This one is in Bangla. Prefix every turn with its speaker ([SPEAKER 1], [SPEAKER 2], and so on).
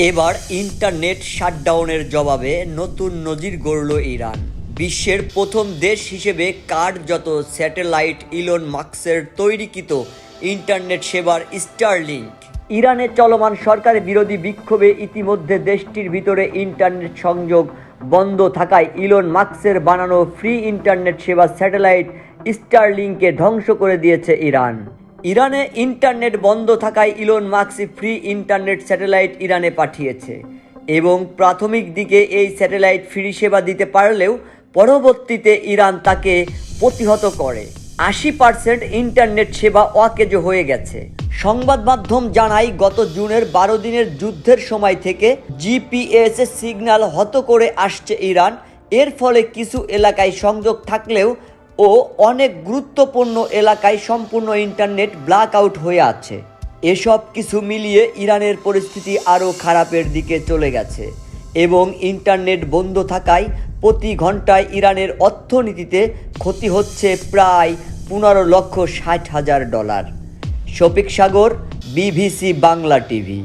[SPEAKER 1] এবার ইন্টারনেট শাটডাউনের জবাবে নতুন নজির গড়ল ইরান। বিশ্বের প্রথম দেশ হিসেবে কার্যত স্যাটেলাইট ইলন মাস্কের তৈরিকৃত ইন্টারনেট সেবার স্টারলিংক। ইরানে চলমান সরকার বিরোধী বিক্ষোভে ইতিমধ্যে দেশটির ভিতরে ইন্টারনেট সংযোগ বন্ধ থাকায় ইলন মাস্কের বানানো ফ্রি ইন্টারনেট সেবা স্যাটেলাইট স্টারলিংককে ধ্বংস করে দিয়েছে ইরান। ইরানে ইন্টারনেট বন্ধ থাকায় Elon Musk free internet satellite ইরানে পাঠিয়েছে এবং প্রাথমিক দিকে এই স্যাটেলাইট ফ্রি সেবা দিতে পারলেও পরবর্তীতে ইরান তাকে প্রতিহত করে। 80% ইন্টারনেট সেবা অকেজ হয়ে গেছে। সংবাদ মাধ্যম জানায় গত জুনের 12 দিনের যুদ্ধের সময় থেকে জিপিএস সিগন্যাল হত করে আসছে ইরান। এর ফলে কিছু এলাকায় সংযোগ থাকলেও অনেক গুরুত্বপূর্ণ এলাকায় সম্পূর্ণ ইন্টারনেট ব্ল্যাক আউট হয়ে আছে। এসব কিছু মিলিয়ে ইরানের পরিস্থিতি আরও খারাপের দিকে চলে গেছে এবং ইন্টারনেট বন্ধ থাকায় প্রতি ঘন্টায় ইরানের অর্থনীতিতে ক্ষতি হচ্ছে প্রায় $15,60,000। শফিক সাগর, বিবিসি বাংলা টিভি।